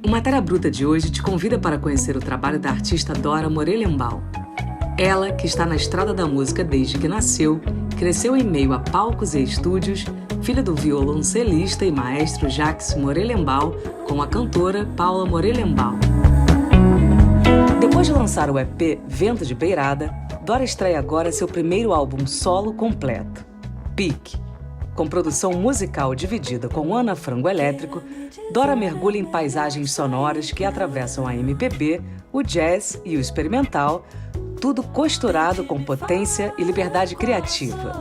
Matéria Bruta de hoje te convida para conhecer o trabalho da artista Dora Morelenbaum. Ela, que está na estrada da música desde que nasceu, cresceu em meio a palcos e estúdios, filha do violoncelista e maestro Jacques Morelenbaum com a cantora Paula Morelenbaum. Depois de lançar o EP Vento de Beirada, Dora estreia agora seu primeiro álbum solo completo, Pique. Com produção musical dividida com Ana Frango Elétrico, Dora mergulha em paisagens sonoras que atravessam a MPB, o jazz e o experimental, tudo costurado com potência e liberdade criativa.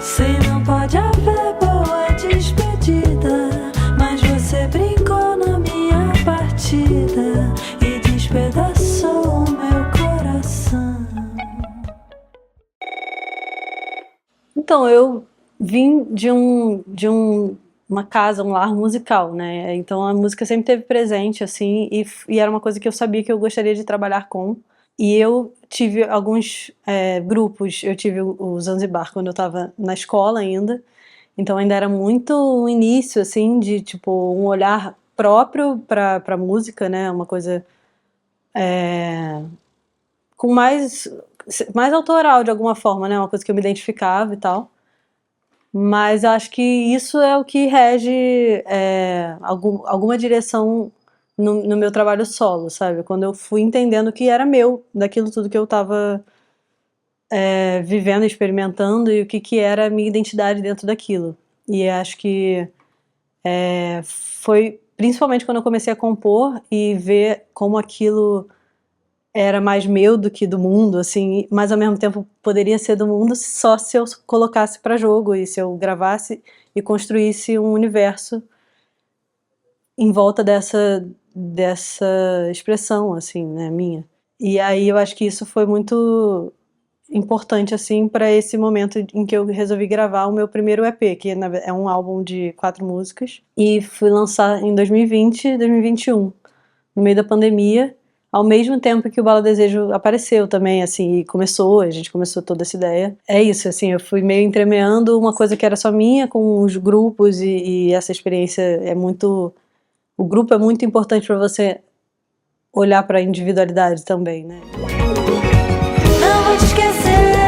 Se não pode haver boa despedida, mas você brincou na minha partida e despedaçou meu coração. Então, eu vim de uma casa, um lar musical, né? Então a música sempre esteve presente, assim, e era uma coisa que eu sabia que eu gostaria de trabalhar com. E eu tive alguns grupos, eu tive o Zanzibar quando eu estava na escola ainda, então ainda era muito o início, assim, de tipo um olhar próprio para música, né? Uma coisa com mais autoral de alguma forma, né? Uma coisa que eu me identificava e tal. Mas eu acho que isso é o que rege alguma direção no meu trabalho solo, sabe? Quando eu fui entendendo que era meu, daquilo tudo que eu estava vivendo, experimentando, e o que era a minha identidade dentro daquilo. E acho que foi principalmente quando eu comecei a compor e ver como aquilo era mais meu do que do mundo, assim, mas ao mesmo tempo poderia ser do mundo só se eu colocasse para jogo e se eu gravasse e construísse um universo em volta dessa expressão, assim, né, minha. E aí eu acho que isso foi muito importante, assim, para esse momento em que eu resolvi gravar o meu primeiro EP, que é um álbum de 4 músicas, e fui lançar em 2020 e 2021, no meio da pandemia, ao mesmo tempo que o Bala Desejo apareceu também, assim, e a gente começou toda essa ideia. É isso, assim, eu fui meio entremeando uma coisa que era só minha com os grupos e essa experiência é muito... O grupo é muito importante para você olhar para a individualidade também, né? Não vou te esquecer,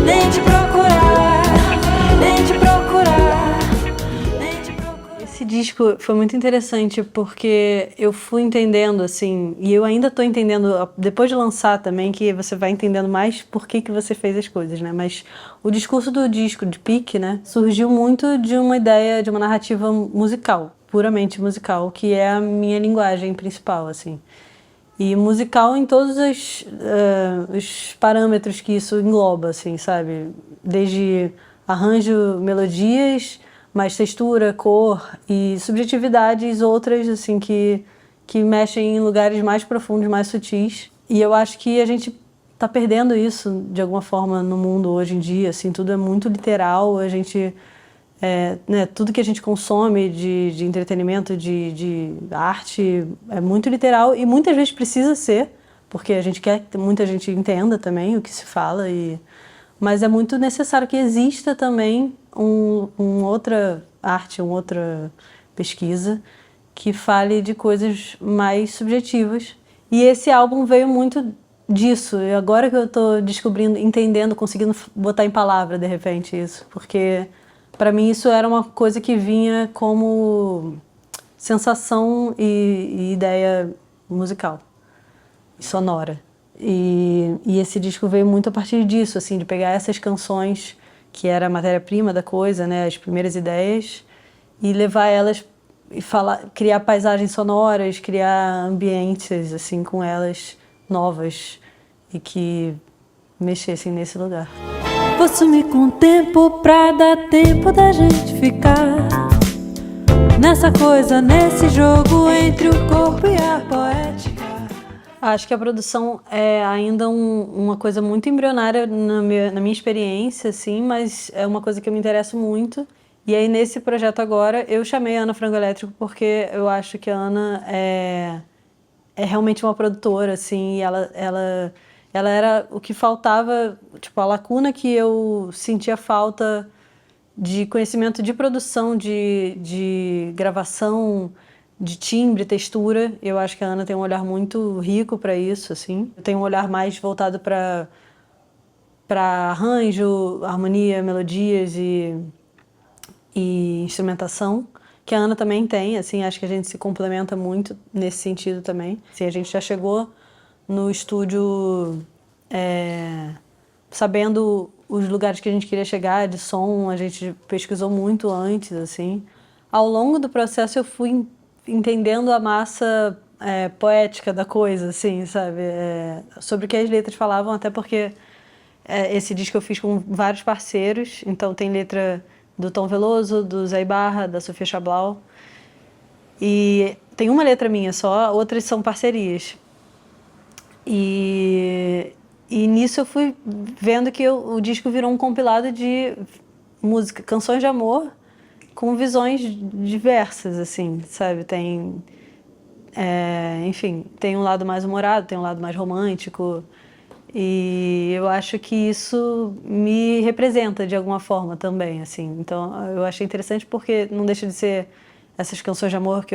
nem te procurar, nem te procurar, nem te procurar. Esse disco foi muito interessante porque eu fui entendendo, assim, e eu ainda tô entendendo, depois de lançar também, que você vai entendendo mais por que você fez as coisas, né? Mas o discurso do disco de Pique, né, surgiu muito de uma ideia, de uma narrativa musical, puramente musical, que é a minha linguagem principal, assim. E musical em todos os parâmetros que isso engloba, assim, sabe? Desde arranjo, melodias, mais textura, cor e subjetividades outras, assim, que mexem em lugares mais profundos, mais sutis. E eu acho que a gente tá perdendo isso, de alguma forma, no mundo hoje em dia, assim, tudo é muito literal, a gente... né, tudo que a gente consome de entretenimento, de arte, é muito literal e muitas vezes precisa ser, porque a gente quer que muita gente entenda também o que se fala, mas é muito necessário que exista também outra arte, uma outra pesquisa que fale de coisas mais subjetivas. E esse álbum veio muito disso, e agora que eu estou descobrindo, entendendo, conseguindo botar em palavra de repente isso, porque... Para mim isso era uma coisa que vinha como sensação e ideia musical e sonora. E esse disco veio muito a partir disso, assim, de pegar essas canções que era a matéria-prima da coisa, né, as primeiras ideias, e levar elas e criar paisagens sonoras, criar ambientes assim com elas novas e que mexessem nesse lugar. Vou sumir com o tempo pra dar tempo da gente ficar nessa coisa, nesse jogo entre o corpo e a poética. Acho que a produção é ainda uma coisa muito embrionária na minha experiência, assim, mas é uma coisa que eu me interesso muito. E aí, nesse projeto agora, eu chamei a Ana Frango Elétrico porque eu acho que a Ana é realmente uma produtora, assim, e ela era o que faltava, tipo, a lacuna que eu sentia falta de conhecimento de produção, de gravação, de timbre, textura. Eu acho que a Ana tem um olhar muito rico para isso, assim. Eu tenho um olhar mais voltado para arranjo, harmonia, melodias e instrumentação, que a Ana também tem, assim, acho que a gente se complementa muito nesse sentido também. Assim, a gente já chegou no estúdio sabendo os lugares que a gente queria chegar de som, a gente pesquisou muito antes, assim. Ao longo do processo eu fui entendendo a massa poética da coisa, assim, sabe? Sobre o que as letras falavam, até porque esse disco eu fiz com vários parceiros, então tem letra do Tom Veloso, do Zé Ibarra, da Sofia Chablau. E tem uma letra minha só, outras são parcerias. E nisso eu fui vendo que o disco virou um compilado de música, canções de amor com visões diversas, assim, sabe? Tem, enfim, tem um lado mais humorado, tem um lado mais romântico. E eu acho que isso me representa de alguma forma também, assim. Então eu achei interessante porque não deixa de ser essas canções de amor que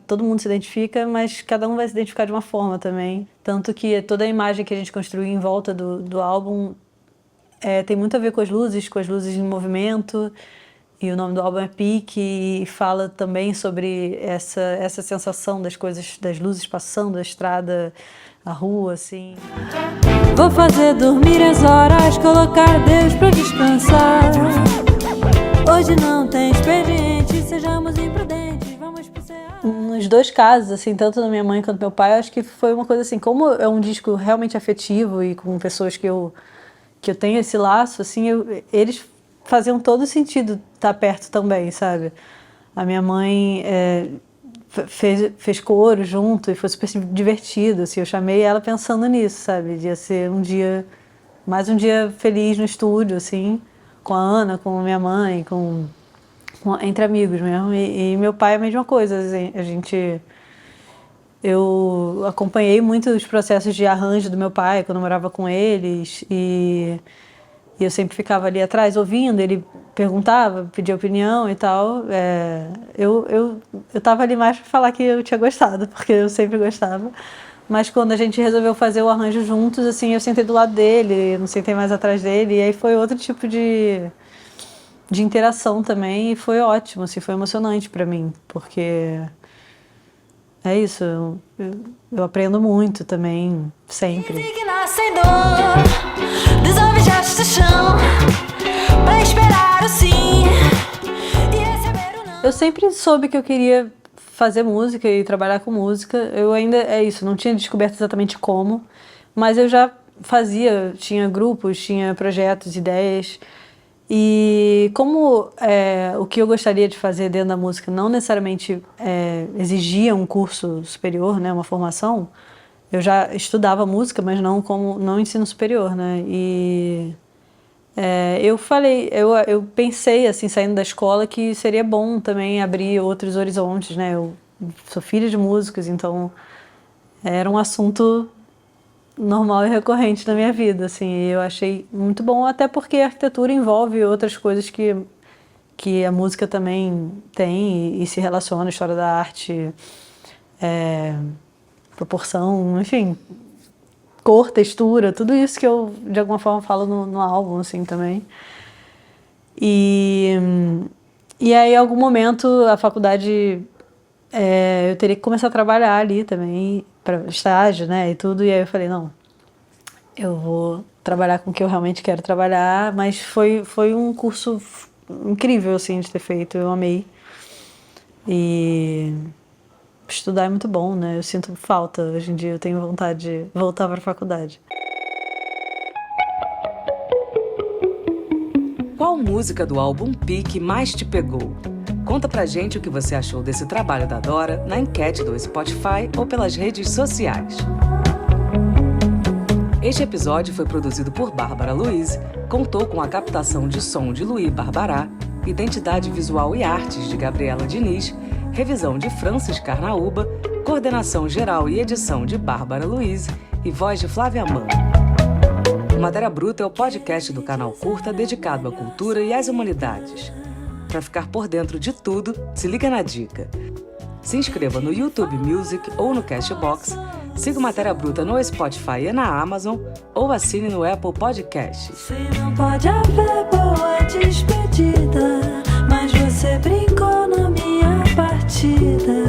todo mundo se identifica, mas cada um vai se identificar de uma forma também. Tanto que toda a imagem que a gente construiu em volta do álbum tem muito a ver com as luzes em movimento. E o nome do álbum é Pique e fala também sobre essa sensação das coisas, das luzes passando, a estrada, a rua, assim. Vou fazer dormir as horas, colocar Deus pra descansar. Hoje não tem expediente, sejamos imprudentes, vamos passear. Nos dois casos, assim, tanto da minha mãe quanto do meu pai, eu acho que foi uma coisa assim, como é um disco realmente afetivo e com pessoas que eu tenho esse laço, assim, eles faziam todo sentido estar perto também, sabe? A minha mãe fez coro junto e foi super divertido, assim, eu chamei ela pensando nisso, sabe? De ser mais um dia feliz no estúdio, assim, com a Ana, com a minha mãe, entre amigos mesmo. E meu pai é a mesma coisa, assim, eu acompanhei muito os processos de arranjo do meu pai quando eu morava com eles e eu sempre ficava ali atrás ouvindo, ele perguntava, pedia opinião e tal. Eu tava ali mais para falar que eu tinha gostado, porque eu sempre gostava. Mas quando a gente resolveu fazer o arranjo juntos, assim, eu sentei do lado dele, não sentei mais atrás dele, e aí foi outro tipo de interação também, e foi ótimo, assim, foi emocionante para mim, porque é isso, eu aprendo muito também, sempre. Eu sempre soube que eu queria fazer música e trabalhar com música. Eu ainda, não tinha descoberto exatamente como, mas eu já fazia, tinha grupos, tinha projetos, ideias. E como o que eu gostaria de fazer dentro da música não necessariamente exigia um curso superior, né, uma formação, eu já estudava música, mas não ensino superior, né? E eu pensei, assim, saindo da escola, que seria bom também abrir outros horizontes, né? Eu sou filha de músicos, então era um assunto normal e recorrente na minha vida, assim, e eu achei muito bom, até porque a arquitetura envolve outras coisas que a música também tem e se relaciona, história da arte, proporção, enfim, cor, textura, tudo isso que eu, de alguma forma, falo no álbum, assim, também. E aí, em algum momento, a faculdade, eu teria que começar a trabalhar ali também, para estágio, né, e tudo, e aí eu falei, não, eu vou trabalhar com o que eu realmente quero trabalhar, mas foi um curso incrível, assim, de ter feito, eu amei. E estudar é muito bom, né? Eu sinto falta. Hoje em dia eu tenho vontade de voltar para a faculdade. Qual música do álbum Pique mais te pegou? Conta pra gente o que você achou desse trabalho da Dora na enquete do Spotify ou pelas redes sociais. Este episódio foi produzido por Bárbara Luiz, contou com a captação de som de Luí Barbará, identidade visual e artes de Gabriela Diniz, revisão de Francis Carnaúba, coordenação geral e edição de Bárbara Luiz e voz de Flávia Mann. O Matéria Bruta é o podcast do canal Curta dedicado à cultura e às humanidades. Para ficar por dentro de tudo, se liga na dica. Se inscreva no YouTube Music ou no Cashbox, siga o Matéria Bruta no Spotify e na Amazon ou assine no Apple Podcast. Se não pode haver boa despedida, mas você brincou na minha partida.